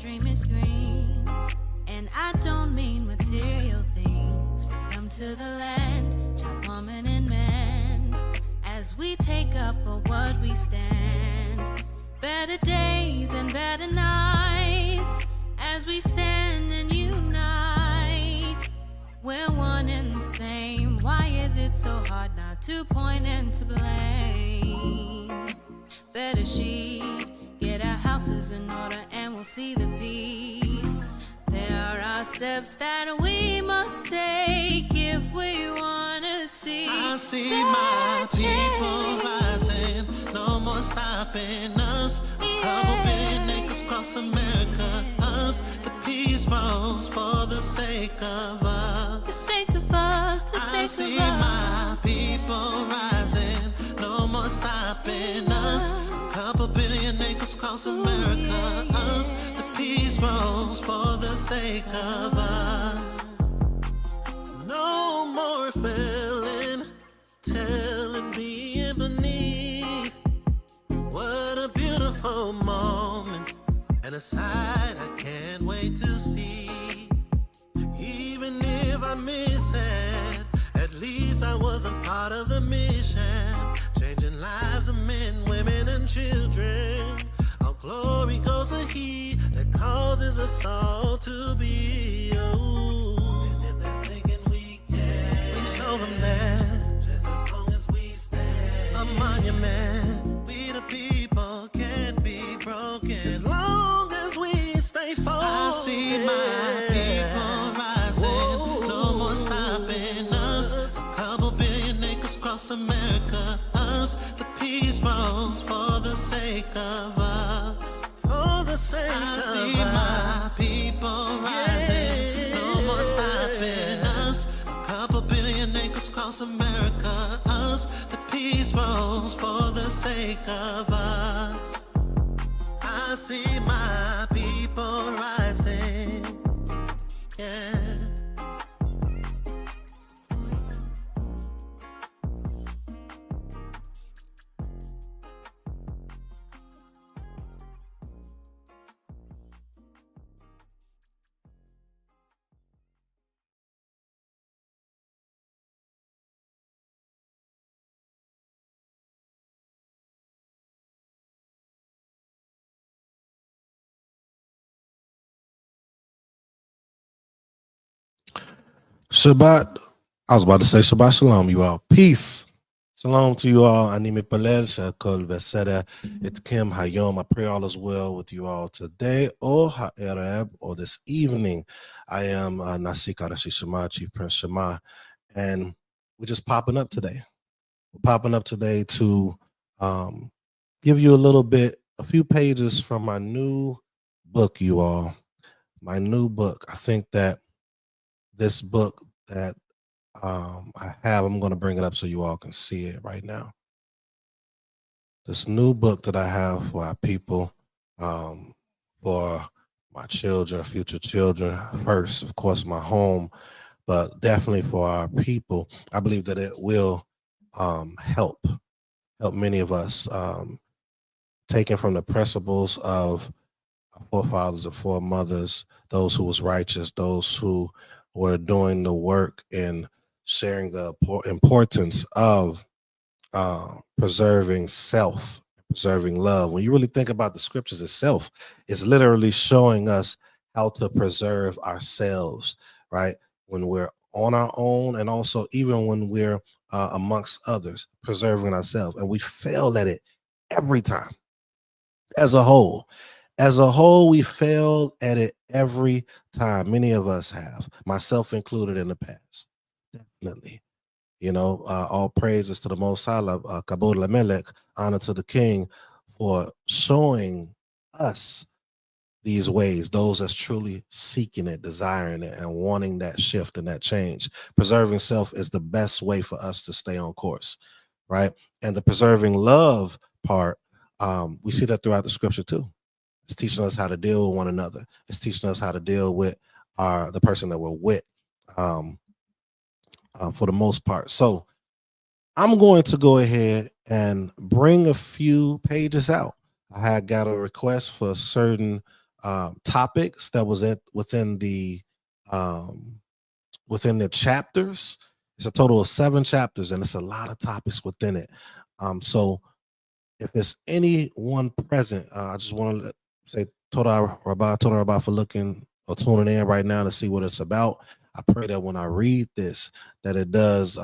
dream is green, and I don't mean material things. Freedom to the land, child, woman, and man. As we take up for what we stand, better days and better nights. As we stand and unite, we're one and the same. Why is it so hard not to point and to blame? Better sheet, get our houses in order and we'll see the peace. There are steps that we must take if we want to see. I see my people rising, no more stopping us. A couple billion acres across America, us. The peace rose for the sake of us. The sake of us, the sake of us. I see my people rising, no more stopping us. A couple billion acres across America, us. The peace rose for the sake of us. No more failing, telling, being beneath. What a beautiful moment, and a sight I can't wait to see. Even if I miss it, at least I wasn't part of the mission. Changing lives of men, women, and children. All glory goes to He that causes us all to be. Oh, and if they're thinking we can, we show them that just as long as we stand. A monument, we the people can't be broken as long as we stay focused. I see my people rising, no more stopping us. A couple billion acres across America, us. The peace rose for the sake of us. For the sake I see my people rising, no more stopping us. A couple billion acres across America, us. The peace rose for the sake of us. I see my people rising, yeah. Shabbat. I was about to say Shabbat Shalom, you all. Peace. Shalom to you all. Anime Palel, Shakol Veseda, Itkim Hayom. I pray all is well with you all today, or Ha'ereb, or this evening. I am Nasi Karashi Shema, Chief Prince Shama, and we're just popping up today. We're popping up today to give you a few pages from my new book, you all. My new book. I think that this book that I have, I'm going to bring it up so you all can see it right now. This new book that I have for our people, for my children, future children, first, of course, my home, but definitely for our people. I believe that it will help many of us, taken from the principles of our forefathers and foremothers, those who was righteous, those who were doing the work and sharing the importance of preserving self, preserving love. When you really think about the scriptures itself, it's literally showing us how to preserve ourselves, right? When we're on our own, and also even when we're amongst others, preserving ourselves. And we fail at it every time. As a whole, we failed at it every time. Many of us have, myself included in the past. Definitely. You know, all praises to the Most High, Kabod Lamelech, honor to the King for showing us these ways, those that's truly seeking it, desiring it, and wanting that shift and that change. Preserving self is the best way for us to stay on course, right? And the preserving love part, we see that throughout the scripture too. It's teaching us how to deal with one another. It's teaching us how to deal with the person that we're with, for the most part. So I'm going to go ahead and bring a few pages out. I had got a request for certain topics that was within the chapters. It's a total of 7 chapters, and it's a lot of topics within it. So if there's anyone present, I just want to say Toda Rabah for looking or tuning in right now to see what it's about. I pray that when I read this, that it does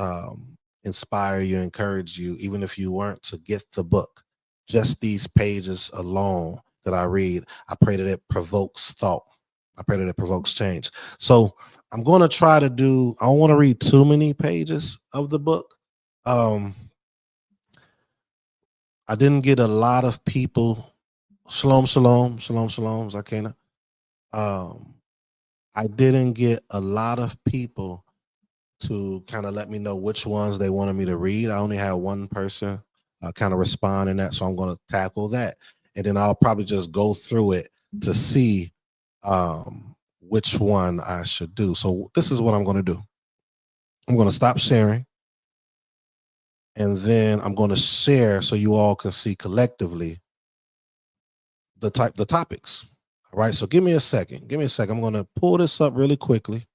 inspire you, encourage you, even if you weren't to get the book. Just these pages alone that I read, I pray that it provokes thought. I pray that it provokes change. So I'm going to try to do, I don't want to read too many pages of the book. I didn't get a lot of people. Shalom, Zakena. I didn't get a lot of people to kind of let me know which ones they wanted me to read. I only had one person kind of respond in that, so I'm going to tackle that. And then I'll probably just go through it to see which one I should do. So this is what I'm going to do. I'm going to stop sharing, and then I'm going to share so you all can see collectively the topics. All right, so give me a second. I'm going to pull this up really quickly.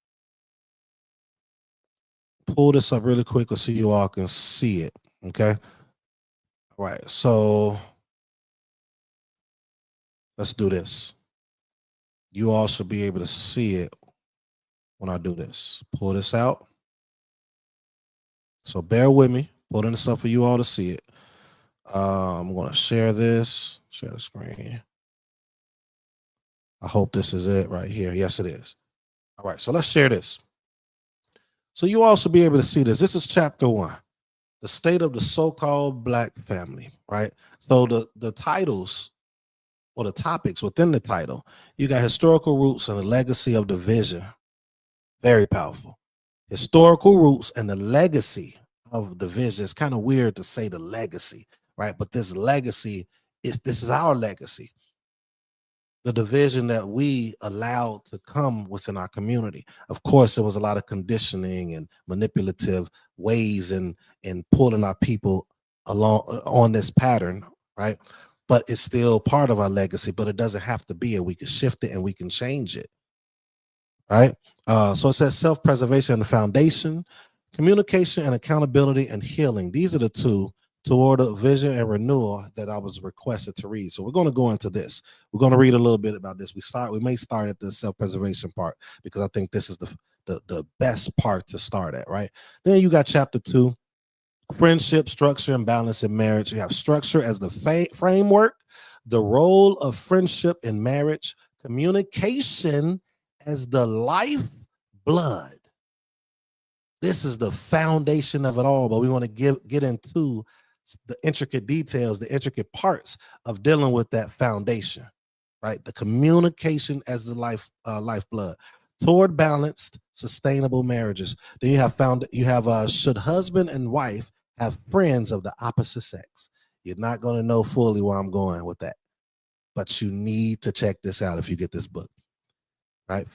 So you all can see it. Okay. All right, so let's do this. You all should be able to see it when I do this. Pull this out. So bear with me. Pulling this up for you all to see it. I'm going to share this. Share the screen. I hope this is it right here. Yes, it is. All right, so let's share this. So you all should be able to see this. This is chapter 1, the state of the so-called Black family, right? So the titles or the topics within the title, you got historical roots and the legacy of division. Very powerful. Historical roots and the legacy of division. It's kind of weird to say the legacy, right? But this legacy this is our legacy. The division that we allowed to come within our community. Of course, there was a lot of conditioning and manipulative ways in pulling our people along on this pattern, right? But it's still part of our legacy, but it doesn't have to be it. We can shift it and we can change it, right? So it says self-preservation and the foundation, communication and accountability and healing. These are the two toward a vision and renewal that I was requested to read. So we're going to go into this. We're going to read a little bit about this. We may start at the self-preservation part because I think this is the best part to start at, right? Then you got chapter 2, friendship, structure, and balance in marriage. You have structure as the framework, the role of friendship in marriage, communication as the lifeblood. This is the foundation of it all, but we want to get into the intricate details, the intricate parts of dealing with that foundation, right? The communication as the lifeblood toward balanced, sustainable marriages. Then you have should husband and wife have friends of the opposite sex? You're not going to know fully where I'm going with that, but you need to check this out if you get this book, right?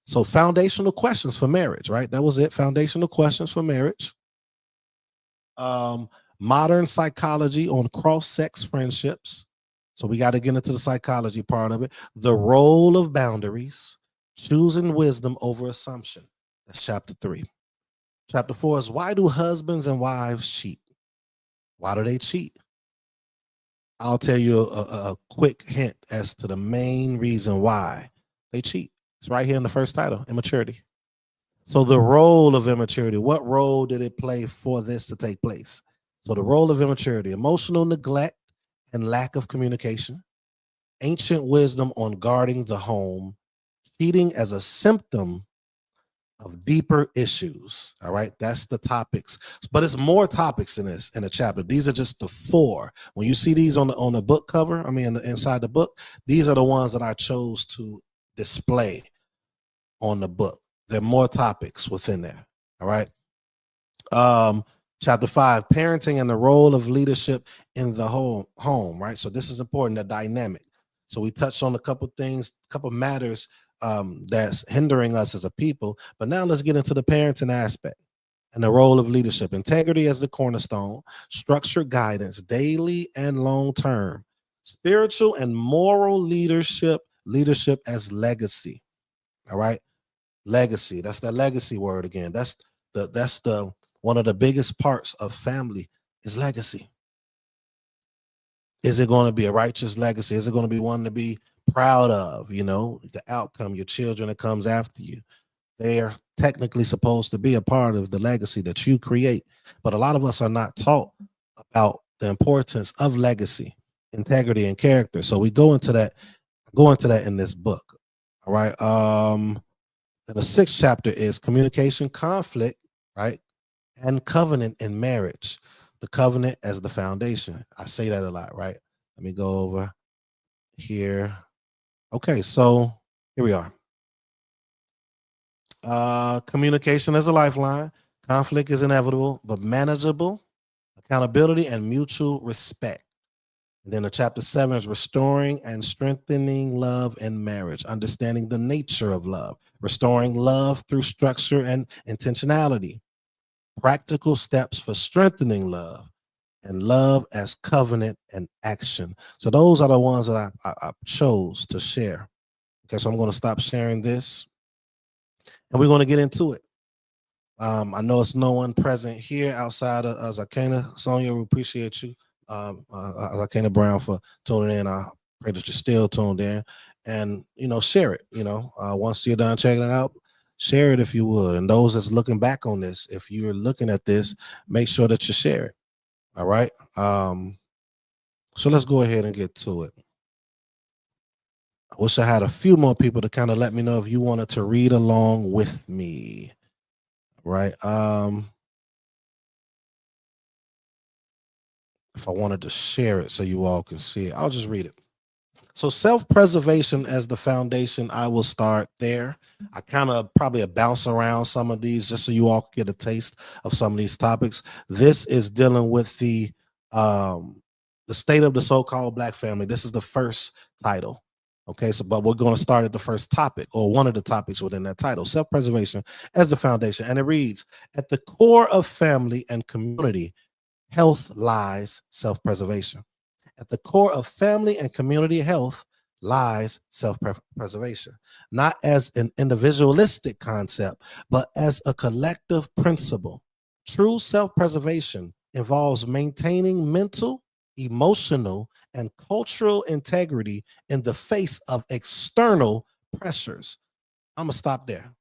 So foundational questions for marriage, right? That was it. Foundational questions for marriage. Modern psychology on cross-sex friendships. So we got to get into the psychology part of it. The role of boundaries, choosing wisdom over assumption. That's chapter 3. Chapter 4 is why do husbands and wives cheat? Why do they cheat? I'll tell you a quick hint as to the main reason why they cheat. It's right here in the first title, immaturity. So the role of immaturity, what role did it play for this to take place? So the role of immaturity, emotional neglect and lack of communication, ancient wisdom on guarding the home, cheating as a symptom of deeper issues. All right, that's the topics, but it's more topics in the chapter. These are just the 4. When you see these on the book cover, I mean inside the book, these are the ones that I chose to display on the book. There are more topics within there. All right. Chapter 5, parenting and the role of leadership in the home, right? So this is important, the dynamic. So we touched on a couple things, couple matters that's hindering us as a people. But now let's get into the parenting aspect and the role of leadership. Integrity as the cornerstone, structured guidance, daily and long-term, spiritual and moral leadership leadership as legacy. All right. Legacy. That's the legacy word again. That's the one of the biggest parts of family is legacy. Is it going to be a righteous legacy? Is it going to be one to be proud of? You know, the outcome, your children that comes after you. They are technically supposed to be a part of the legacy that you create. But a lot of us are not taught about the importance of legacy, integrity, and character. So we go into that in this book. All right. And the sixth chapter is communication, conflict, right? And covenant in marriage. The covenant as the foundation. I say that a lot, right? Let me go over here. Okay, so here we are. Communication as a lifeline. Conflict is inevitable, but manageable. Accountability and mutual respect. And then the chapter 7 is restoring and strengthening love in marriage, understanding the nature of love, restoring love through structure and intentionality, practical steps for strengthening love, and love as covenant and action. So those are the ones that I chose to share. Okay, so I'm going to stop sharing this and we're going to get into it. I know it's no one present here outside of Zakana. Sonia, we appreciate you. Zakana Brown for tuning in. I pray that you're still tuned in, and share it. Once you're done checking it out, share it if you would. And those that's looking back on this, if you're looking at this, make sure that you share it. All right. So let's go ahead and get to it. I wish I had a few more people to kind of let me know if you wanted to read along with me. Right. If I wanted to share it so you all can see it, I'll just read it. So self-preservation as the foundation, I will start there. I kind of probably bounce around some of these just so you all can get a taste of some of these topics. This is dealing with the state of the so-called Black family. This is the first title. Okay, but we're going to start at the first topic, or one of the topics within that title, self-preservation as the foundation. And it reads, at the core of family and community health lies self-preservation. At the core of family and community health lies self-preservation, not as an individualistic concept, but as a collective principle. True self-preservation involves maintaining mental, emotional, and cultural integrity in the face of external pressures. I'm going to stop there.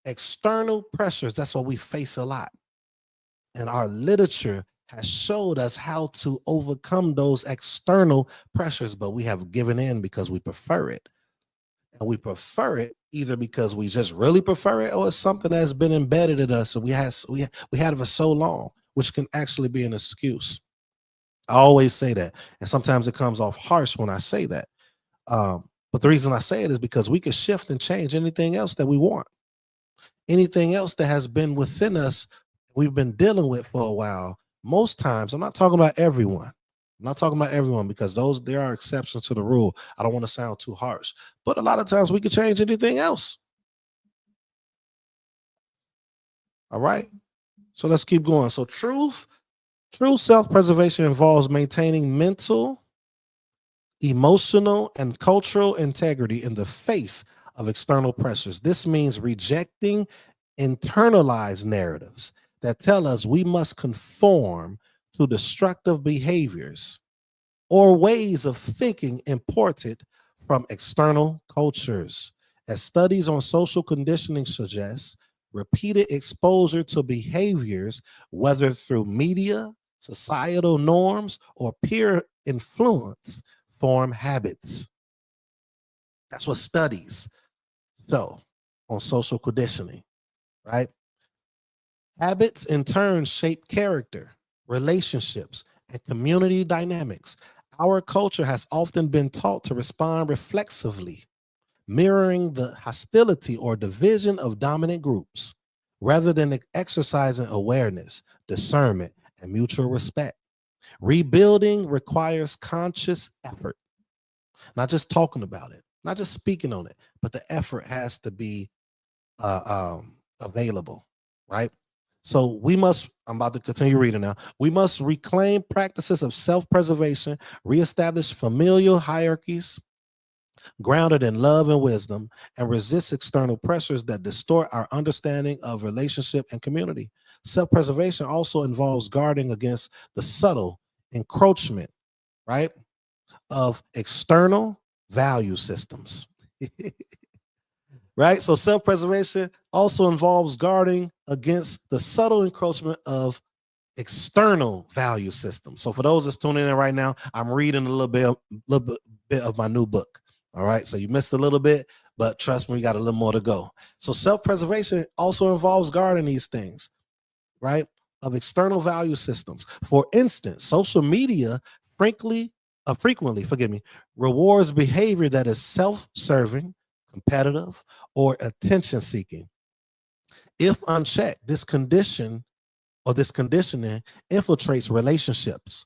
External pressures, that's what we face a lot. And our literature has showed us how to overcome those external pressures, but we have given in because we prefer it. And we prefer it either because we just really prefer it, or it's something that's been embedded in us and we had it for so long, which can actually be an excuse. I always say that, and sometimes it comes off harsh when I say that. But the reason I say it is because we can shift and change anything else that we want. Anything else that has been within us, we've been dealing with for a while. Most times, I'm not talking about everyone. I'm not talking about everyone, because there are exceptions to the rule. I don't want to sound too harsh, but a lot of times we can change anything else. All right. So let's keep going. So true self-preservation involves maintaining mental, emotional, and cultural integrity in the face of external pressures. This means rejecting internalized narratives that tell us we must conform to destructive behaviors or ways of thinking imported from external cultures. As studies on social conditioning suggest, repeated exposure to behaviors, whether through media, societal norms, or peer influence, form habits. That's what studies show on social conditioning, right? Habits in turn shape character, relationships, and community dynamics. Our culture has often been taught to respond reflexively, mirroring the hostility or division of dominant groups, rather than exercising awareness, discernment, and mutual respect. Rebuilding requires conscious effort, not just talking about it, not just speaking on it, but the effort has to be available, right? So I'm about to continue reading now. We must reclaim practices of self-preservation, reestablish familial hierarchies, grounded in love and wisdom, and resist external pressures that distort our understanding of relationship and community. Self-preservation also involves guarding against the subtle encroachment, right, of external value systems. Right? So self-preservation also involves guarding against the subtle encroachment of external value systems. So for those that's tuning in right now, I'm reading a little bit of my new book. All right. So you missed a little bit, but trust me, we got a little more to go. So self-preservation also involves guarding these things, right, of external value systems. For instance, social media frequently, rewards behavior that is self-serving, competitive, or attention-seeking. If unchecked, this conditioning infiltrates relationships,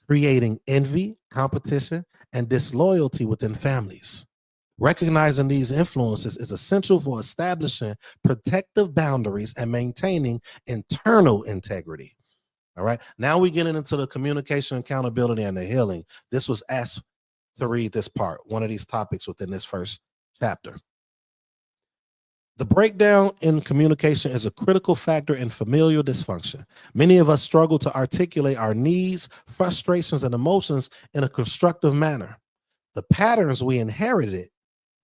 creating envy, competition, and disloyalty within families. Recognizing these influences is essential for establishing protective boundaries and maintaining internal integrity. All right. Now we're getting into the communication, accountability, and the healing. This was asked to read this part, one of these topics within this first chapter. The breakdown in communication is a critical factor in familial dysfunction. Many of us struggle to articulate our needs, frustrations, and emotions in a constructive manner. The patterns we inherited,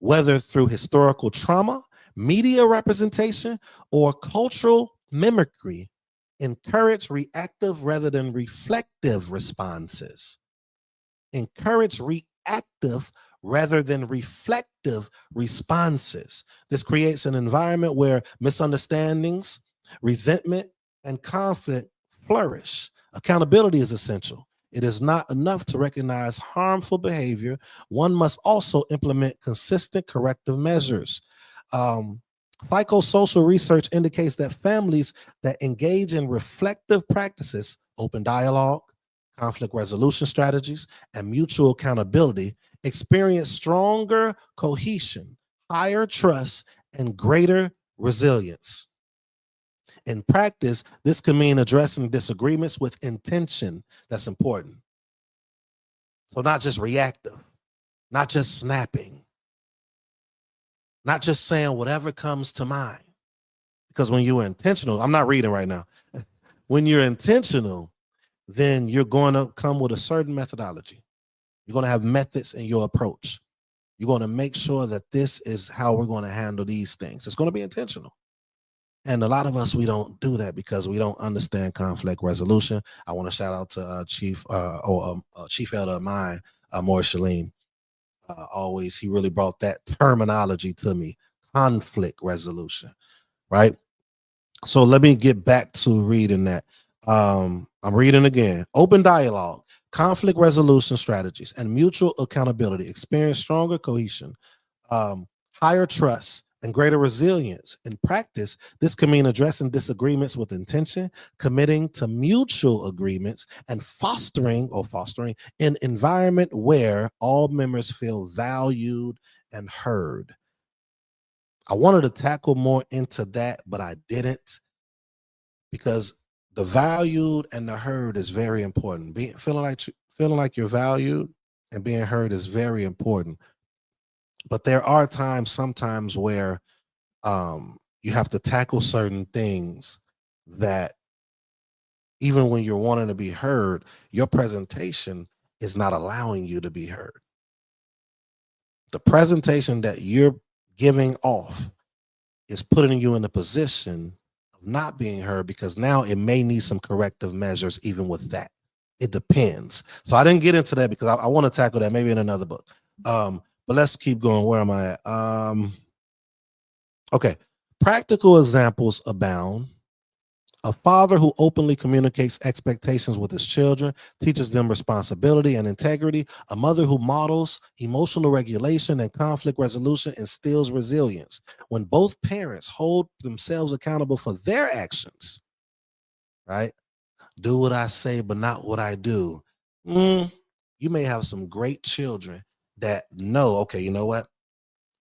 whether through historical trauma, media representation, or cultural mimicry, encourage reactive rather than reflective responses. Encourage reactive rather than reflective responses. This creates an environment where misunderstandings, resentment, and conflict flourish. Accountability is essential. It is not enough to recognize harmful behavior. One must also implement consistent corrective measures. Psychosocial research indicates that families that engage in reflective practices, open dialogue, conflict resolution strategies, and mutual accountability experience stronger cohesion, higher trust, and greater resilience. In practice, this can mean addressing disagreements with intention. That's important. So not just reactive, not just snapping, not just saying whatever comes to mind. Because when you're intentional, I'm not reading right now. When you're intentional, then you're going to come with a certain methodology. You're going to have methods in your approach. You're going to make sure that this is how we're going to handle these things. It's going to be intentional. And a lot of us, we don't do that because we don't understand conflict resolution. I want to shout out to Chief Elder of mine, Maurice Shalim. Always, he really brought that terminology to me, conflict resolution, right? So let me get back to reading that. I'm reading again. Open dialogue, conflict resolution strategies, and mutual accountability experience stronger cohesion, higher trust, and greater resilience. In practice, this can mean addressing disagreements with intention, committing to mutual agreements, and fostering an environment where all members feel valued and heard. I wanted to tackle more into that, but I didn't, because the valued and the heard is very important. Feeling like you're valued and being heard is very important. But there are sometimes where you have to tackle certain things that even when you're wanting to be heard, your presentation is not allowing you to be heard. The presentation that you're giving off is putting you in a position of not being heard, because now it may need some corrective measures even with that. It depends. So I didn't get into that because I want to tackle that maybe in another book. But let's keep going. Where am I at? Okay. Practical examples abound. A father who openly communicates expectations with his children, teaches them responsibility and integrity. A mother who models emotional regulation and conflict resolution instills resilience. When both parents hold themselves accountable for their actions, right? Do what I say, but not what I do. You may have some great children that know, okay, you know what?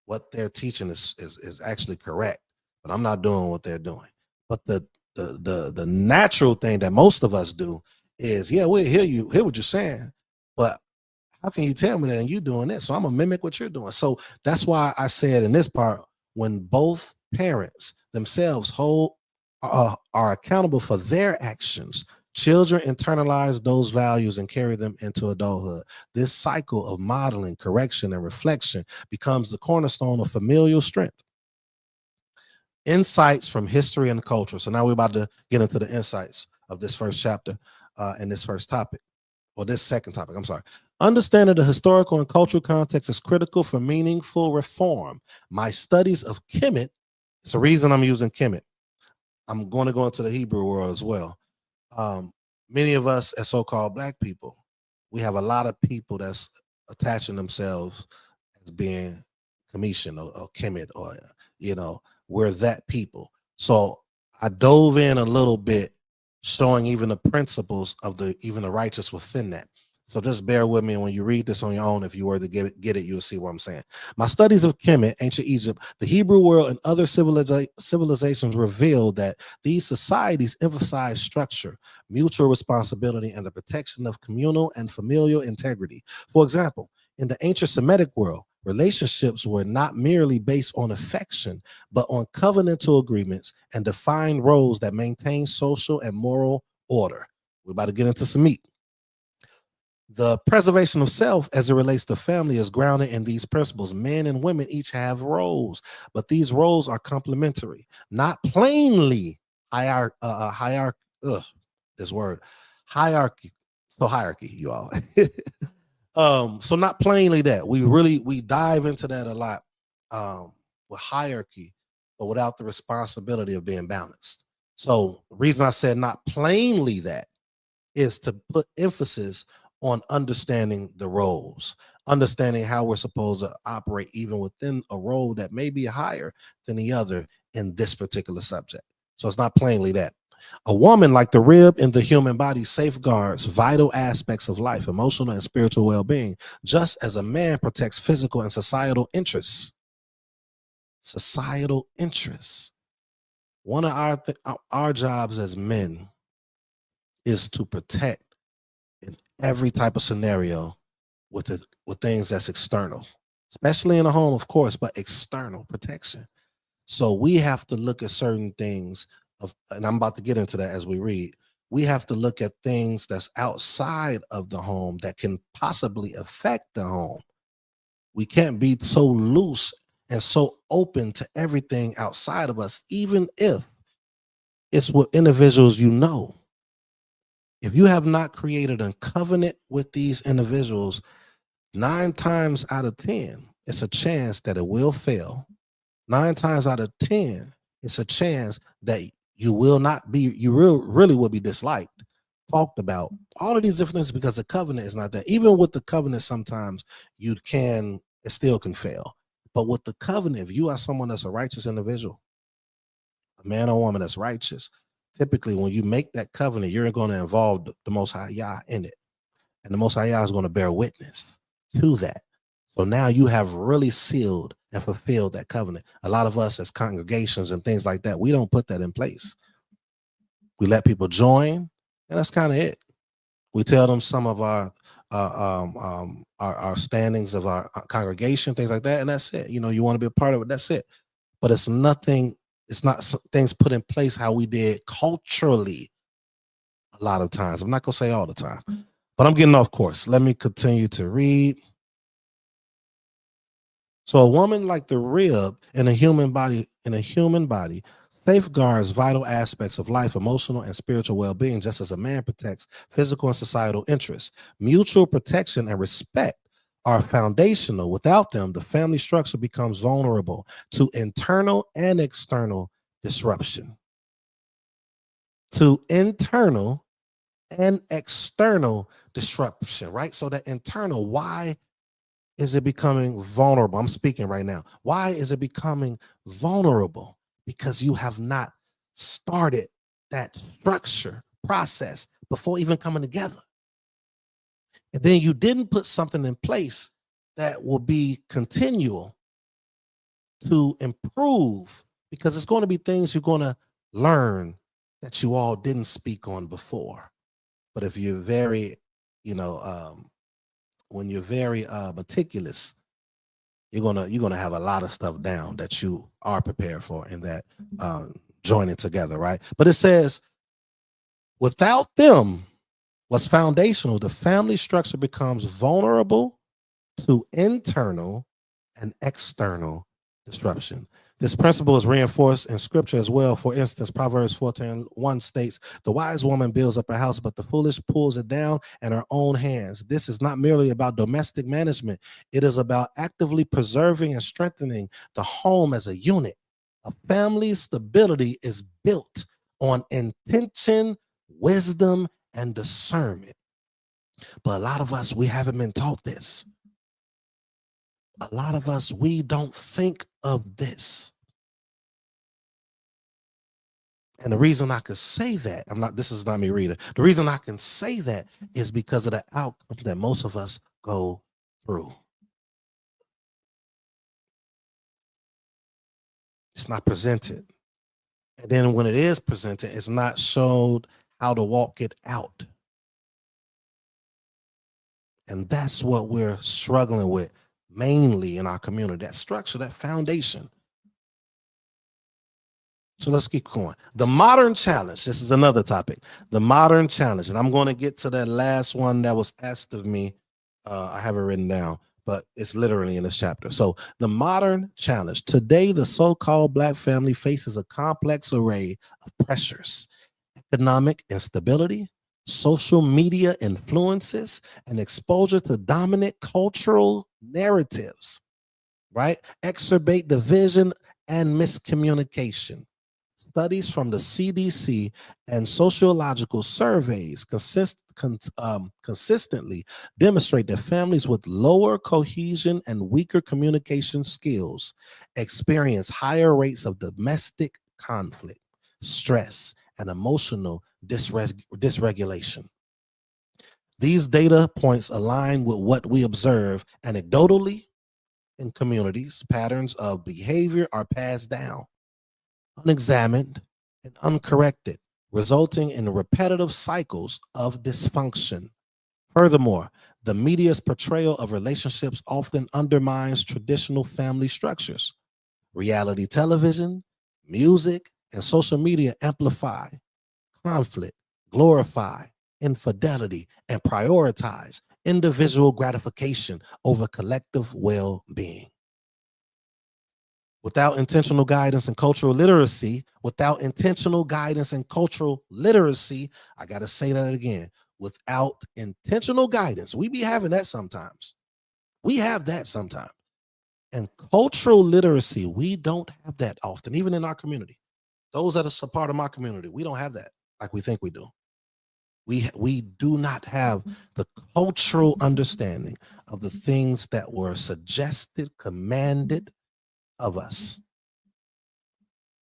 What they're teaching is actually correct, but I'm not doing what they're doing. But the natural thing that most of us do is, yeah, we'll hear what you're saying, but How can you tell me that and you doing this? So I'm gonna mimic what you're doing. So that's why I said in this part, when both parents themselves are accountable for their actions, children internalize those values and carry them into adulthood. This cycle of modeling, correction, and reflection becomes the cornerstone of familial strength. Insights from history and culture. So now we're about to get into the insights of this first chapter and this first topic, or this second topic. I'm sorry. Understanding the historical and cultural context is critical for meaningful reform. My studies of Kemet, it's the reason I'm using Kemet. I'm going to go into the Hebrew world as well. Many of us as so-called Black people, we have a lot of people that's attaching themselves as being Commission or Kemet, or we're that people. So I dove in a little bit, showing even the principles of even the righteous within that. So just bear with me, and when you read this on your own, if you were to get it, you'll see what I'm saying. My studies of Kemet, ancient Egypt, the Hebrew world, and other civilizations revealed that these societies emphasize structure, mutual responsibility, and the protection of communal and familial integrity. For example, in the ancient Semitic world, relationships were not merely based on affection, but on covenantal agreements and defined roles that maintain social and moral order. We're about to get into some meat. The preservation of self as it relates to family is grounded in these principles. Men and women each have roles, but these roles are complementary, not plainly hierarchy. This word, hierarchy. So hierarchy, you all. So not plainly that. We dive into that a lot with hierarchy, but without the responsibility of being balanced. So the reason I said not plainly that is to put emphasis on understanding the roles, understanding how we're supposed to operate even within a role that may be higher than the other in this particular subject. So it's not plainly that. A woman, like the rib in the human body, safeguards vital aspects of life, emotional and spiritual well-being, just as a man protects physical and societal interests. Societal interests. One of our jobs as men is to protect in every type of scenario with things that's external, especially in a home, of course, but external protection. So we have to look at certain things and I'm about to get into that as we read. We have to look at things that's outside of the home that can possibly affect the home. We can't be so loose and so open to everything outside of us, even if it's with individuals you know. If you have not created a covenant with these individuals, 9 times out of 10, it's a chance that it will fail. 9 times out of 10, it's a chance that you really will be disliked, talked about. All of these different things, because the covenant is not there. Even with the covenant, sometimes it still can fail. But with the covenant, if you are someone that's a righteous individual, a man or woman that's righteous, typically when you make that covenant, you're going to involve the Most High Yah in it. And the Most High Yah is going to bear witness to that. So now you have really sealed and fulfilled that covenant. A lot of us as congregations and things like that, we don't put that in place. We let people join, and that's kind of it. We tell them some of our standings of our congregation, things like that, and that's it. You want to be a part of it, that's it. But it's not things put in place how we did culturally a lot of times. I'm not going to say all the time, but I'm getting off course. Let me continue to read. So a woman, like the rib in a human body, safeguards vital aspects of life, emotional and spiritual well-being, just as a man protects physical and societal interests. Mutual protection and respect are foundational. Without them, the family structure becomes vulnerable to internal and external disruption. Right? So that internal, why is it becoming vulnerable? I'm speaking right now. Why is it becoming vulnerable? Because you have not started that structure process before even coming together. And then you didn't put something in place that will be continual to improve, because it's going to be things you're going to learn that you all didn't speak on before. But if you're very, you're very meticulous, you're gonna have a lot of stuff down that you are prepared for in that joining together, right? But it says, without them, what's foundational, the family structure becomes vulnerable to internal and external disruption. This principle is reinforced in scripture as well. For instance, Proverbs 14:1 states, the wise woman builds up her house, but the foolish pulls it down in her own hands. This is not merely about domestic management. It is about actively preserving and strengthening the home as a unit. A family's stability is built on intention, wisdom, and discernment. But a lot of us, we haven't been taught this. A lot of us, we don't think of this. And the reason I could say that, this is not me reading. The reason I can say that is because of the outcome that most of us go through. It's not presented. And then when it is presented, it's not showed how to walk it out. And that's what we're struggling with mainly in our community, that structure, that foundation. So let's keep going. The modern challenge. This is another topic. The modern challenge. And I'm going to get to that last one that was asked of me. I have it written down, but it's literally in this chapter. So the modern challenge. Today, the so-called Black family faces a complex array of pressures: economic instability, social media influences, and exposure to dominant cultural narratives, right? Exacerbate division and miscommunication. Studies from the CDC and sociological surveys consistently demonstrate that families with lower cohesion and weaker communication skills experience higher rates of domestic conflict, stress, and emotional dysregulation. These data points align with what we observe anecdotally in communities. Patterns of behavior are passed down, unexamined and uncorrected, resulting in repetitive cycles of dysfunction. Furthermore, the media's portrayal of relationships often undermines traditional family structures. Reality television, music, and social media amplify conflict, glorify infidelity, and prioritize individual gratification over collective well-being. Without intentional guidance and cultural literacy, I got to say that again. Without intentional guidance, we be having that sometimes. We have that sometimes. And cultural literacy, we don't have that often, even in our community. Those that are a part of my community, we don't have that like we think we do. We do not have the cultural understanding of the things that were suggested, commanded of us.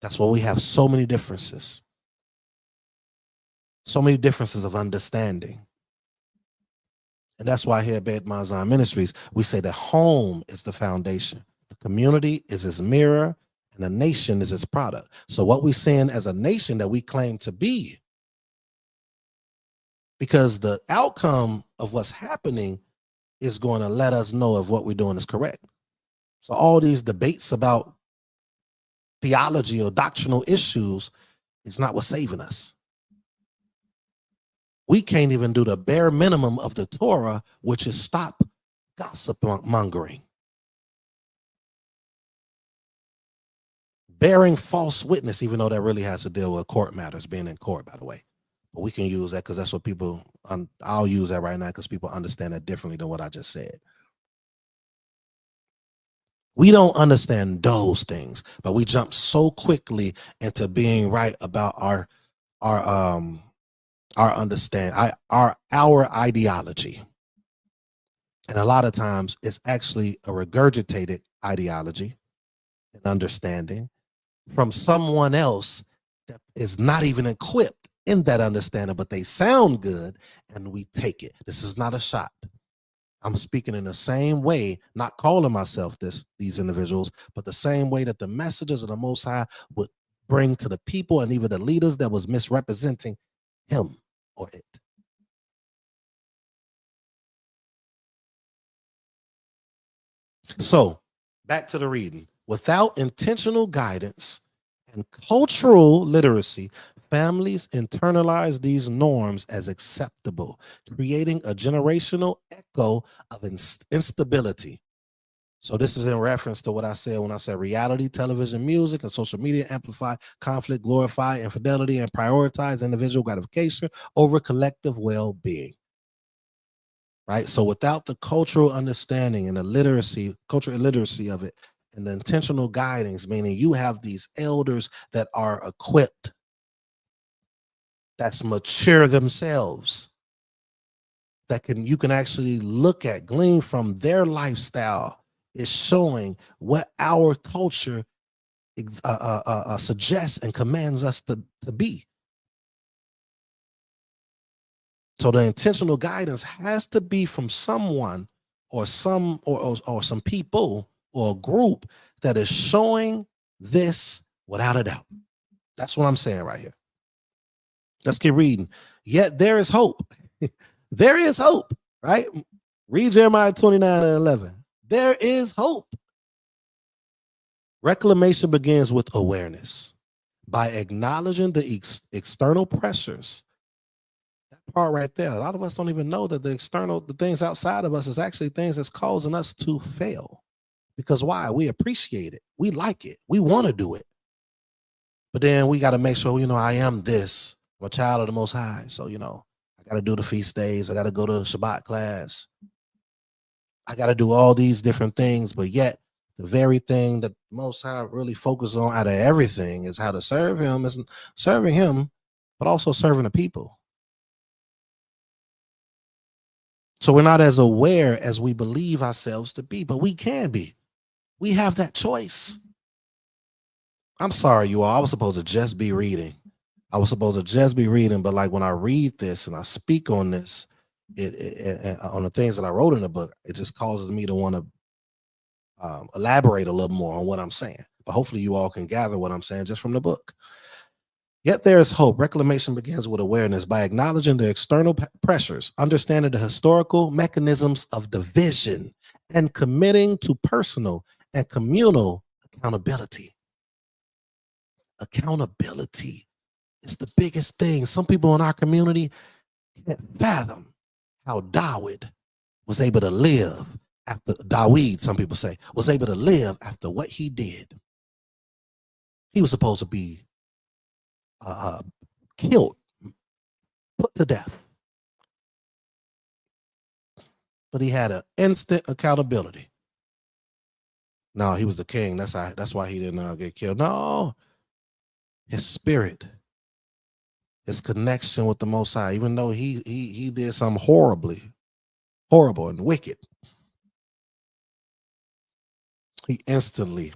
That's why we have so many differences. So many differences of understanding. And that's why here at Beit Mazan Ministries, we say that home is the foundation. The community is its mirror, and the nation is its product. So what we're seeing as a nation that we claim to be, because the outcome of what's happening is going to let us know if what we're doing is correct. So all these debates about theology or doctrinal issues is not what's saving us. We can't even do the bare minimum of the Torah, which is stop gossip mongering, bearing false witness, even though that really has to deal with court matters, being in court, by the way. But we can use that because that's what people, I'll use that right now because people understand that differently than what I just said. We don't understand those things, but we jump so quickly into being right about our understand, our ideology. And a lot of times it's actually a regurgitated ideology and understanding from someone else that is not even equipped in that understanding, but they sound good and we take it. This is not a shot. I'm speaking in the same way, not calling myself these individuals, but the same way that the messages of the Most High would bring to the people and even the leaders that was misrepresenting him or it. So back to the reading. Without intentional guidance and cultural literacy, families internalize these norms as acceptable, creating a generational echo of instability. So this is in reference to what I said when I said reality, television, music, and social media amplify conflict, glorify infidelity, and prioritize individual gratification over collective well-being. Right? So without the cultural understanding and the literacy, cultural illiteracy of it, and the intentional guidance, meaning you have these elders that are equipped, that's mature themselves, that you can actually look at, glean from their lifestyle, is showing what our culture suggests and commands us to be. So the intentional guidance has to be from someone or some people or a group that is showing this without a doubt. That's what I'm saying right here. Let's keep reading. Yet there is hope. There is hope, right? Read Jeremiah 29:11. There is hope. Reclamation begins with awareness. By acknowledging the external pressures, that part right there, a lot of us don't even know that the things outside of us is actually things that's causing us to fail. Because why? We appreciate it. We like it. We want to do it. But then we got to make sure, I am this. I'm a child of the Most High. So, I got to do the feast days. I got to go to Shabbat class. I got to do all these different things. But yet, the very thing that Most High really focuses on out of everything is how to serve him, isn't serving him, but also serving the people. So we're not as aware as we believe ourselves to be, but we can be. We have that choice. I'm sorry, you all. I was supposed to just be reading. But like when I read this and I speak on this, on the things that I wrote in the book, it just causes me to want to elaborate a little more on what I'm saying. But hopefully you all can gather what I'm saying just from the book. Yet there is hope. Reclamation begins with awareness. By acknowledging the external pressures, understanding the historical mechanisms of division, and committing to personal and communal accountability. Accountability is the biggest thing. Some people in our community can't fathom how Dawid was able to live after Dawid, some people say, was able to live after what he did. He was supposed to be killed, put to death. But he had an instant accountability. No, he was the king. That's why he didn't get killed. No, his spirit, his connection with the Most High, even though he did something horrible and wicked, he instantly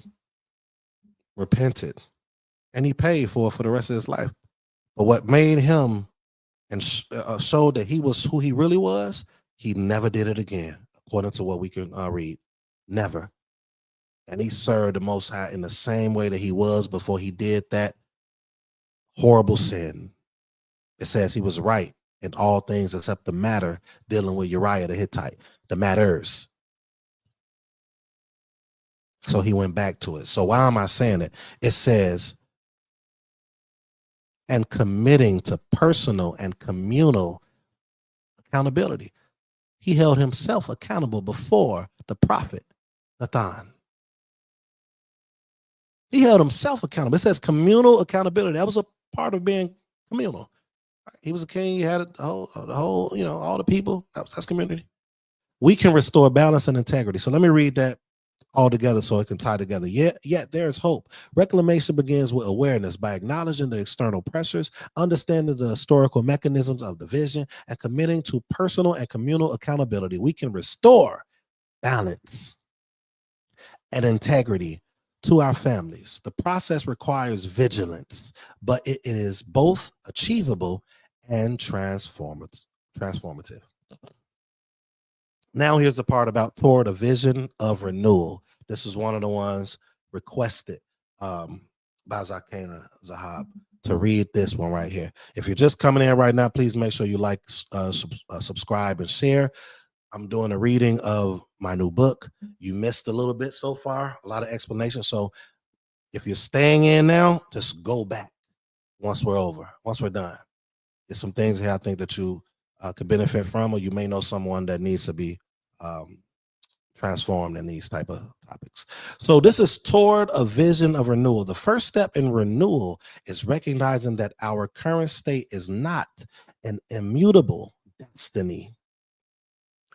repented and he paid for the rest of his life. But what made him and showed that he was who he really was, he never did it again, according to what we can read. Never. And he served the Most High in the same way that he was before he did that horrible sin. It says he was right in all things except the matter dealing with Uriah the Hittite, the matters. So he went back to it. So why am I saying it? It says, and committing to personal and communal accountability. He held himself accountable before the prophet Nathan. He held himself accountable. It says communal accountability. That was a part of being communal. He was a king. He had the whole, all the people. That's community. We can restore balance and integrity. So let me read that all together so it can tie together. Yet there's hope. Reclamation begins with awareness. By acknowledging the external pressures, understanding the historical mechanisms of division, and committing to personal and communal accountability, we can restore balance and integrity to our families. The process requires vigilance, but it is both achievable and transformative. Now here's the part about toward a vision of renewal. This is one of the ones requested by Zakana Zahab to read this one right here. If you're just coming in right now, please make sure you like, subscribe, and share. I'm doing a reading of my new book. You missed a little bit so far, a lot of explanation. So if you're staying in now, just go back once we're over, once we're done. There's some things here I think that you could benefit from, or you may know someone that needs to be transformed in these type of topics. So this is toward a vision of renewal. The first step in renewal is recognizing that our current state is not an immutable destiny.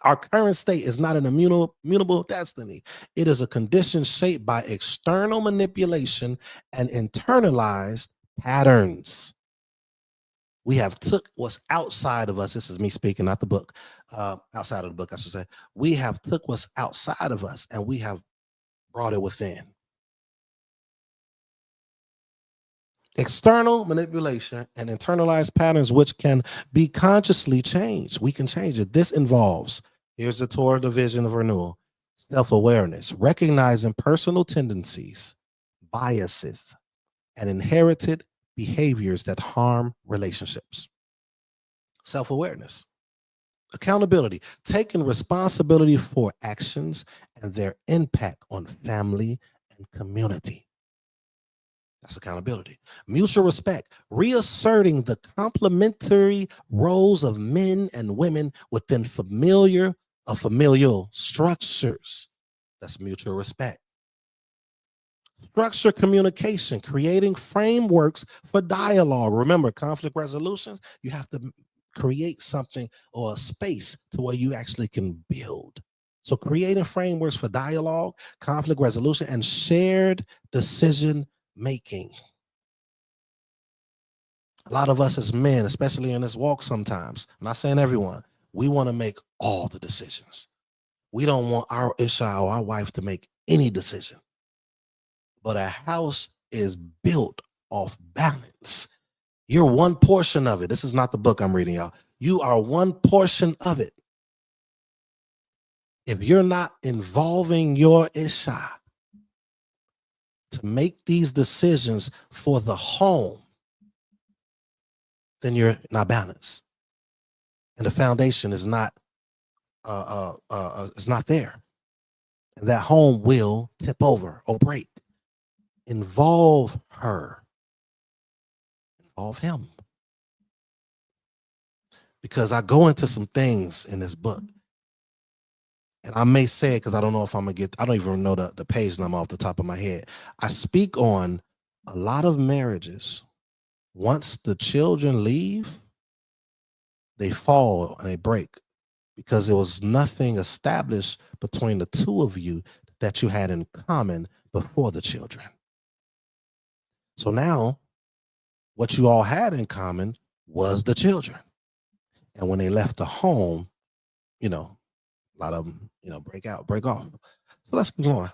Our current state is not an immutable destiny. It is a condition shaped by external manipulation and internalized patterns. We have took what's outside of us. This is me speaking, not the book. Outside of the book, I should say. We have took what's outside of us and we have brought it within. External manipulation and internalized patterns, which can be consciously changed. We can change it. This involves, here's the toward the vision of renewal, self-awareness, recognizing personal tendencies, biases, and inherited behaviors that harm relationships. Self-awareness. Accountability, taking responsibility for actions and their impact on family and community. That's accountability. Mutual respect, reasserting the complementary roles of men and women within familial structures. That's mutual respect. Structure communication, creating frameworks for dialogue. Remember, conflict resolutions, you have to create something or a space to where you actually can build. So creating frameworks for dialogue, conflict resolution, and shared decision making. A lot of us as men, especially in this walk sometimes, I'm not saying everyone, we want to make all the decisions. We don't want our Isha or our wife to make any decision. But a house is built off balance. You're one portion of it. This is not the book I'm reading, y'all. You are one portion of it. If you're not involving your Isha to make these decisions for the home, then you're not balanced. And the foundation is not there. And that home will tip over or break. Involve her. Involve him. Because I go into some things in this book. And I may say it because I don't know if I'm going to I don't even know the page number off the top of my head. I speak on a lot of marriages. Once the children leave, they fall and they break because there was nothing established between the two of you that you had in common before the children. So now what you all had in common was the children. And when they left the home, a lot of them, break off. So let's go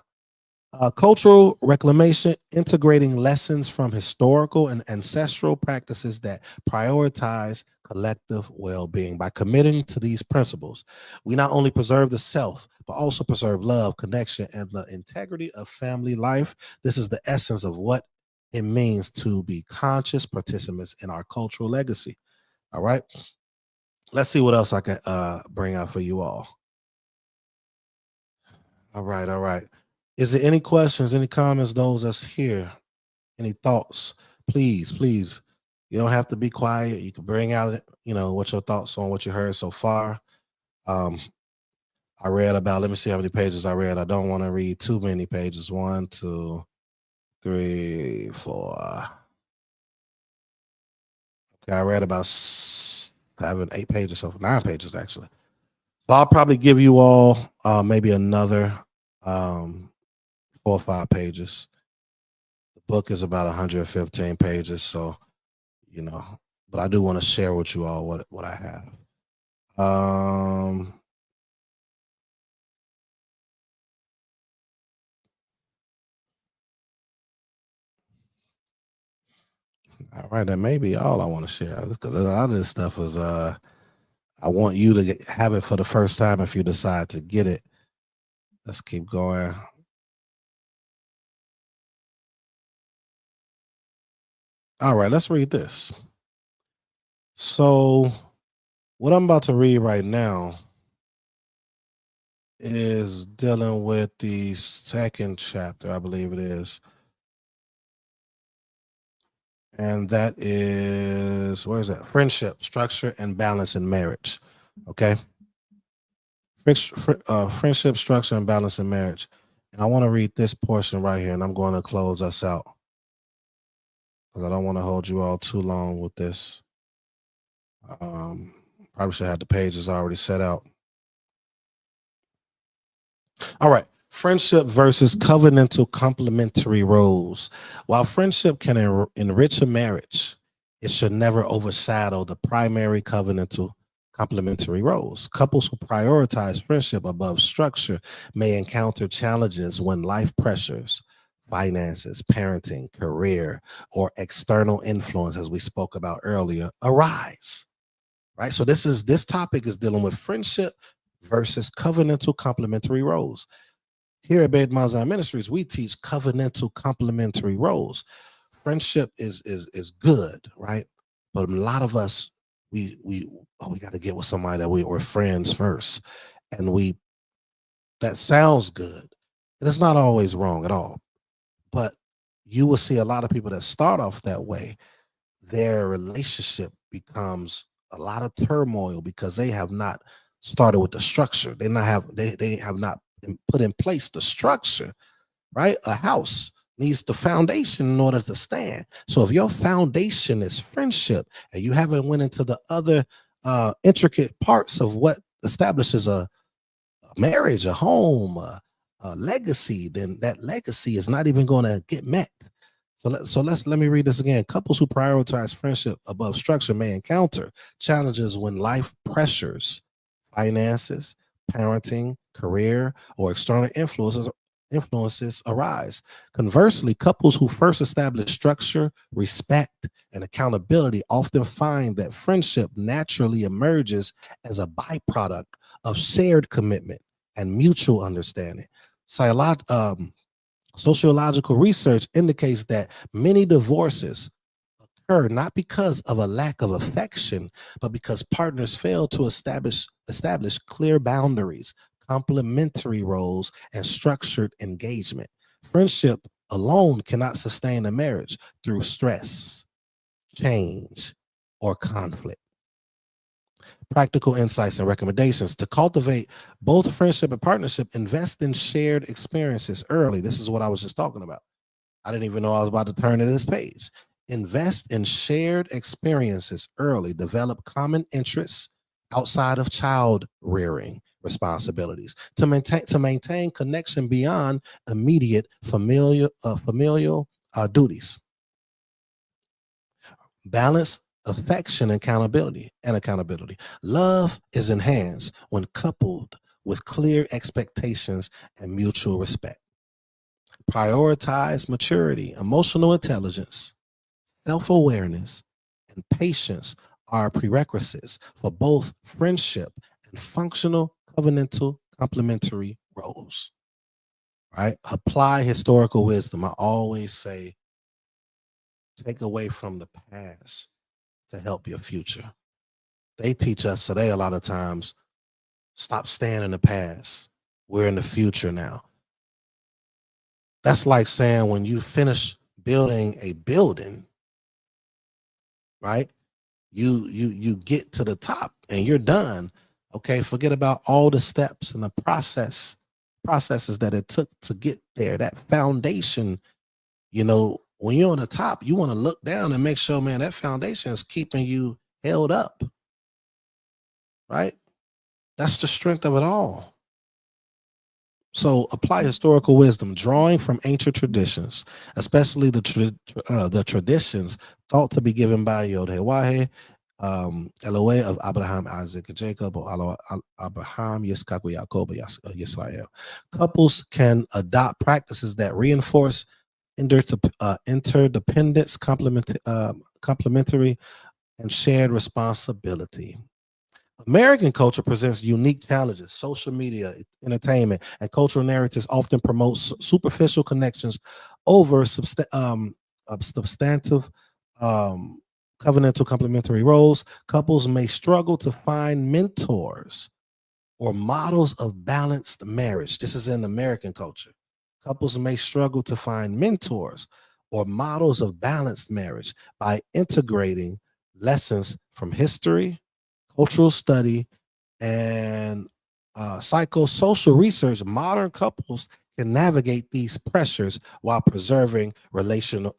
on. Cultural reclamation, integrating lessons from historical and ancestral practices that prioritize collective well-being. By committing to these principles, we not only preserve the self, but also preserve love, connection, and the integrity of family life. This is the essence of what it means to be conscious participants in our cultural legacy. All right. Let's see what else I can bring out for you all. All right. Is there any questions, any comments, those that's here? Any thoughts? Please. You don't have to be quiet. You can bring out, what your thoughts on what you heard so far. I read about, let me see how many pages I read. I don't want to read too many pages. 1, 2, 3, 4. Okay, I read about 7, 8 pages, so 9 pages actually. So I'll probably give you all maybe another 4 or 5 pages. The book is about 115 pages, so but I do want to share with you all what I have. All right, that may be all I want to share because a lot of this stuff is I want you to have it for the first time if you decide to get it. Let's keep going. All right, let's read this. So what I'm about to read right now is dealing with the second chapter, I believe it is. And that is, where is that? Friendship, structure, and balance in marriage. Okay. Friendship, structure, and balance in marriage. And I want to read this portion right here, and I'm going to close us out because I don't want to hold you all too long with this. Probably should have the pages already set out. All right. Friendship versus covenantal complementary roles. While friendship can enrich a marriage, it should never overshadow the primary covenantal complementary roles. Couples who prioritize friendship above structure may encounter challenges when life pressures, finances, parenting, career, or external influence, as we spoke about earlier, arise. Right? So this topic is dealing with friendship versus covenantal complementary roles. Here at Beit Mazan Ministries, we teach covenantal complementary roles. Friendship is good, right? But a lot of us, we got to get with somebody that we're friends first, and that sounds good, and it's not always wrong at all. But you will see a lot of people that start off that way, their relationship becomes a lot of turmoil because they have not started with the structure. They have not put in place the structure, right? A house needs the foundation in order to stand. So if your foundation is friendship and you haven't went into the other intricate parts of what establishes a marriage, a home, a legacy, then that legacy is not even going to get met. So let me read this again. Couples who prioritize friendship above structure may encounter challenges when life pressures, finances, parenting, career, or external influences arise. Conversely, couples who first establish structure, respect, and accountability often find that friendship naturally emerges as a byproduct of shared commitment and mutual understanding. Sociological research indicates that many divorces occur not because of a lack of affection, but because partners fail to establish clear boundaries, complementary roles, and structured engagement. Friendship alone cannot sustain a marriage through stress, change, or conflict. Practical insights and recommendations. To cultivate both friendship and partnership, invest in shared experiences early. This is what I was just talking about. I didn't even know I was about to turn to this page. Invest in shared experiences early. Develop common interests outside of child rearing responsibilities to maintain connection beyond immediate familial duties. Balance affection and accountability. Love is enhanced when coupled with clear expectations and mutual respect. Prioritize maturity, emotional intelligence, self-awareness, and patience are prerequisites for both friendship and functional covenantal complementary roles. Right? Apply historical wisdom. I always say, take away from the past to help your future. They teach us today a lot of times, stop staying in the past. We're in the future now. That's like saying when you finish building a building, right? You get to the top and you're done. Okay, forget about all the steps and the processes that it took to get there. That foundation, when you're on the top, you want to look down and make sure, man, that foundation is keeping you held up, right? That's the strength of it all. So apply historical wisdom, drawing from ancient traditions, especially the traditions thought to be given by Yod-Heh-Wah-Heh, Eloheh of Abraham, Isaac, and Jacob, or Abraham, Yitzchak, Yaakov, Yisrael. Couples can adopt practices that reinforce interdependence, complementary, and shared responsibility. American culture presents unique challenges. Social media, entertainment, and cultural narratives often promote superficial connections over substantive covenantal complementary roles. Couples may struggle to find mentors or models of balanced marriage. This is in American culture. Couples may struggle to find mentors or models of balanced marriage by integrating lessons from history, cultural study, and psychosocial research. Modern couples can navigate these pressures while preserving relational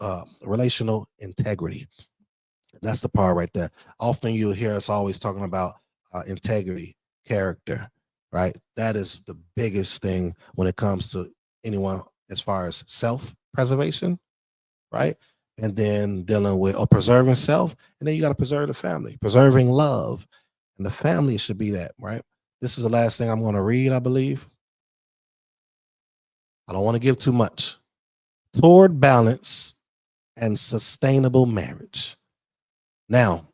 integrity. That's the part right there. Often you'll hear us always talking about integrity, character, right? That is the biggest thing when it comes to anyone as far as self-preservation, right? And then dealing with or preserving self, and then you got to preserve the family, preserving love, and the family should be that, right? This is the last thing I'm going to read, I believe. I don't want to give too much. Toward balance and sustainable marriage. Now,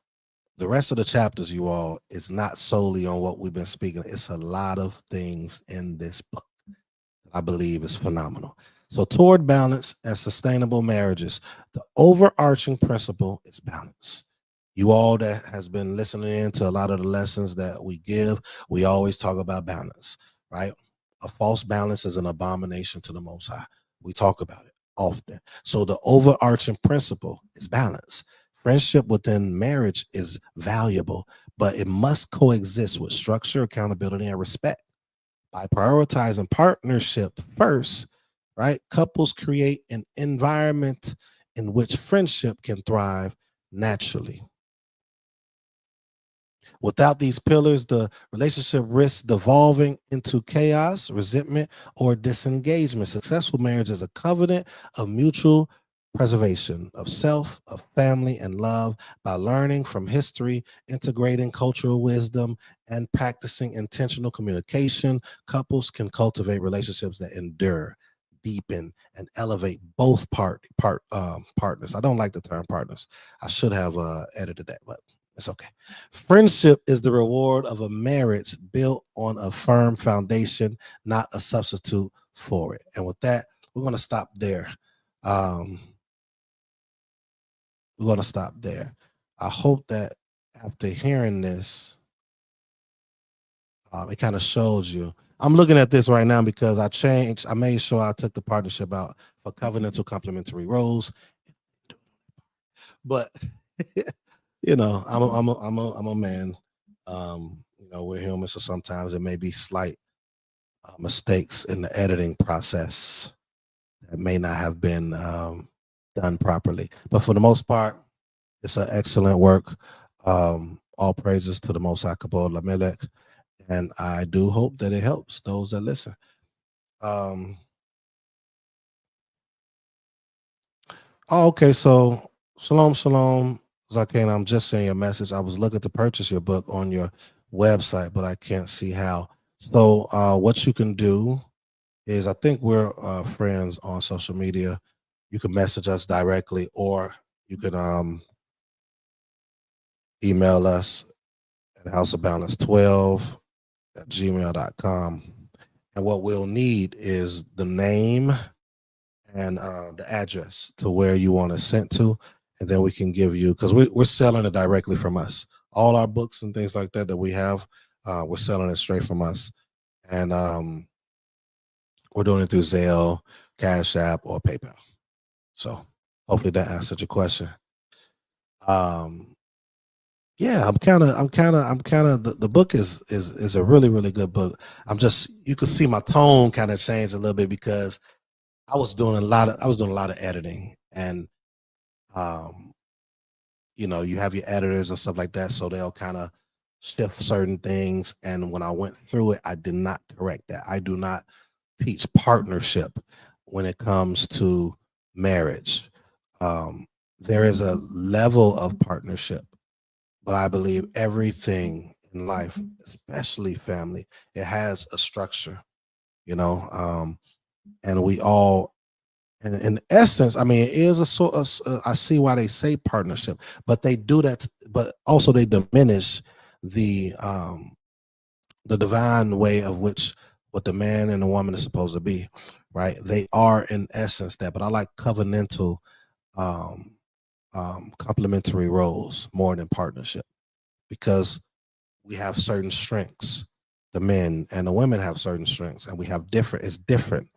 the rest of the chapters, you all, is not solely on what we've been speaking. It's a lot of things in this book that I believe is phenomenal. So toward balance and sustainable marriages, the overarching principle is balance. You all that has been listening in to a lot of the lessons that we give, we always talk about balance, right? A false balance is an abomination to the Most High. We talk about it often. So the overarching principle is balance. Friendship within marriage is valuable, but it must coexist with structure, accountability, and respect. By prioritizing partnership first, right, couples create an environment in which friendship can thrive naturally. Without these pillars, the relationship risks devolving into chaos, resentment, or disengagement. Successful marriage is a covenant of mutual preservation of self, of family, and love. By learning from history, integrating cultural wisdom, and practicing intentional communication, couples can cultivate relationships that endure, deepen, and elevate both partners. I don't like the term partners. I should have edited that, but it's okay. Friendship is the reward of a marriage built on a firm foundation, not a substitute for it. And with that, we're going to stop there. We're going to stop there. I hope that after hearing this, it kind of shows you. I'm looking at this right now because I made sure I took the partnership out for covenantal complementary roles. But you know, I'm a man. You know, we're human, so sometimes there may be slight mistakes in the editing process that may not have been done properly. But for the most part, it's an excellent work. All praises to the Most High Kabod Lamelech, and I do hope that it helps those that listen. Oh, okay, so shalom, Zakane. I'm just sending you a message. I was looking to purchase your book on your website, but I can't see how. So what you can do is, I think we're friends on social media. You can message us directly, or you can email us at houseofbalance12@gmail.com. And what we'll need is the name and the address to where you want to send to, and then we can give you, because we're selling it directly from us. All our books and things like that we have, we're selling it straight from us, and we're doing it through Zelle, Cash App, or PayPal. So hopefully that answered your question. Yeah, I'm kind of the book is a really, really good book. You can see my tone kind of changed a little bit because I was doing a lot of editing, and you know, you have your editors and stuff like that, so they'll kind of shift certain things. And when I went through it, I did not correct that. I do not teach partnership when it comes to marriage. There is a level of partnership, but I believe everything in life, especially family, it has a structure, you know, and we all, and in essence, I mean, it is a sort of, I see why they say partnership, but they do that, but also they diminish the divine way of which what the man and the woman is supposed to be, right? They are in essence that, but I like covenantal, complementary roles more than partnership, because we have certain strengths the men and the women have certain strengths, and we have different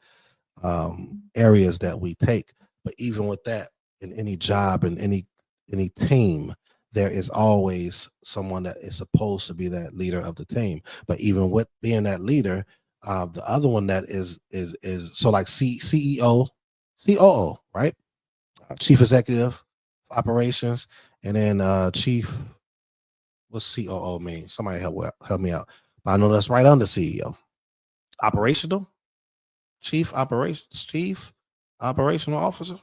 areas that we take. But even with that, in any job, in any team, there is always someone that is supposed to be that leader of the team. But even with being that leader, the other one that is so like CEO, COO, right? Chief Executive Operations, and then Chief. What's COO mean? Somebody help me out. But I know that's right under CEO. Operational, Chief Operational Officer.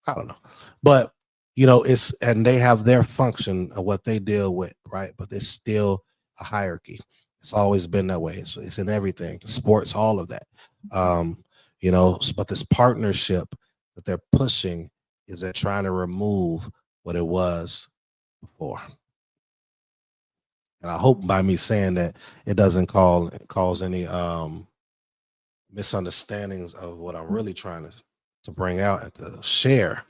I don't know, but and they have their function of what they deal with, right? But there's still a hierarchy. It's always been that way. It's in everything, sports, all of that. But this partnership that they're pushing is they're trying to remove what it was before. And I hope by me saying that it doesn't cause any misunderstandings of what I'm really trying to bring out and to share.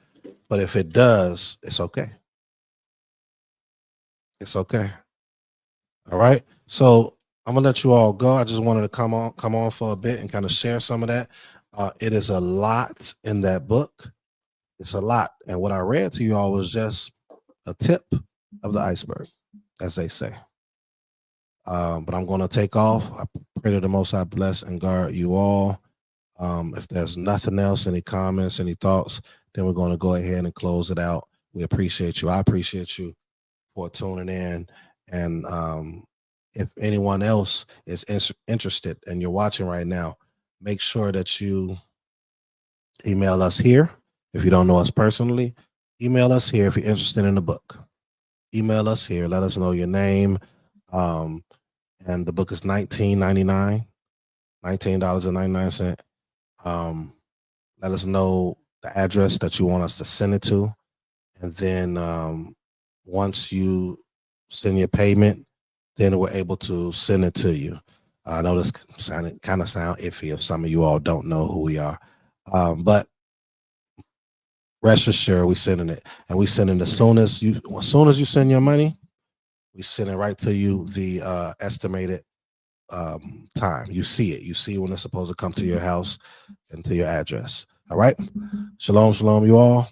But if it does, it's okay. It's okay. All right. So I'm gonna let you all go. I just wanted to come on for a bit and kind of share some of that. It is a lot in that book. It's a lot. And what I read to you all was just a tip of the iceberg, as they say. But I'm going to take off. I pray that the Most High bless and guard you all. If there's nothing else, any comments, any thoughts, then we're going to go ahead and close it out. We appreciate you. I appreciate you for tuning in. And if anyone else is interested and you're watching right now, make sure that you email us here. If you don't know us personally, email us here if you're interested in the book. Email us here. Let us know your name. And the book is $19.99. Let us know the address that you want us to send it to. And then once you send your payment, then we're able to send it to you. I know this kind of sound iffy if some of you all don't know who we are. But rest assured, we're sending it. And we send it as soon as you send your money, we send it right to you, the estimated time. You see it. You see when it's supposed to come to your house and to your address. All right? Shalom, shalom, you all.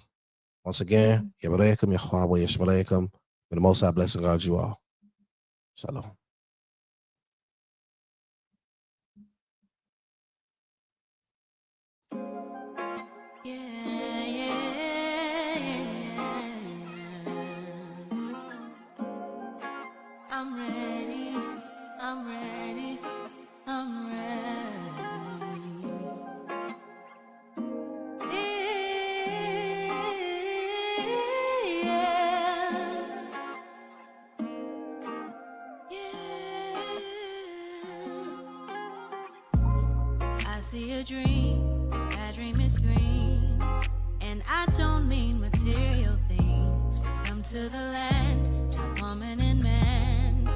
Once again, Yabaraykum, Yahweh, Yishmalaykum. May the Most High bless and guard you all. Shalom. I'm ready, I'm ready, I'm ready. I see a dream, that dream is green. And I don't mean material things. Freedom to the land, child, woman, and man.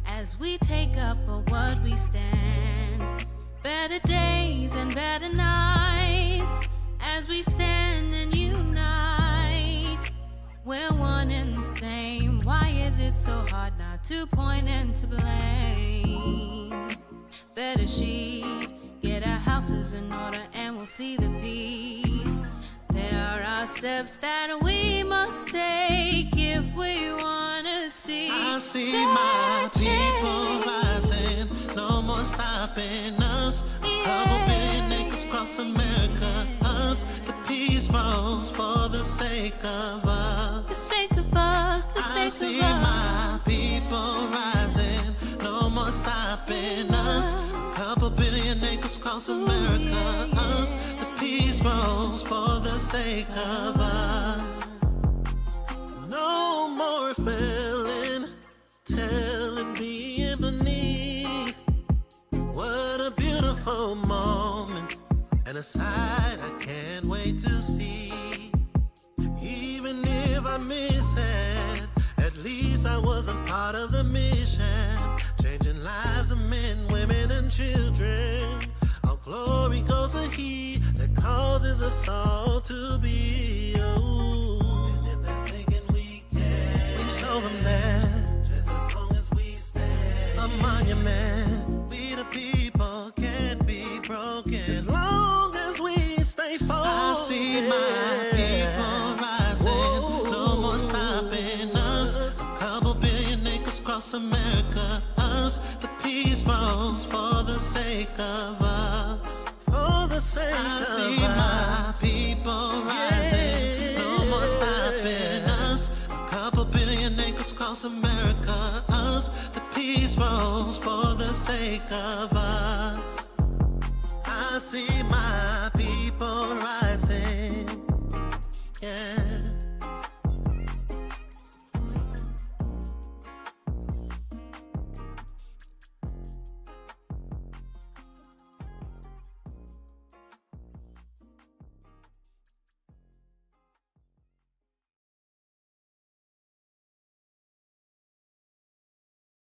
As we take up for what we stand. Better days and better nights. As we stand and unite. We're one and the same. Why is it so hard not to point and to blame? Better sheet, get our houses in order and we'll see the peace. There are steps that we must take if we want to see. I see my people rising, no more stopping us. A couple billion acres across America, us. The peace rose for the sake of us. The sake of us, the sake of us. I see my people rising, no more stopping us. A couple billion acres across America, us. The peace rose for the sake of us. No more failing, telling me beneath. What a beautiful moment, and a sight I can't wait to see. Even if I miss it, at least I wasn't part of the mission. Changing lives of men, women, and children. All glory goes to He that causes us all to be. Oh, and if they're thinking we can, we show them that. Just as long as we stand, a monument. We across America. Us, the peace rose for the sake of us. For the sake I see my people rising. No more stopping us. A couple billion acres across America. Us, the peace rose for the sake of us.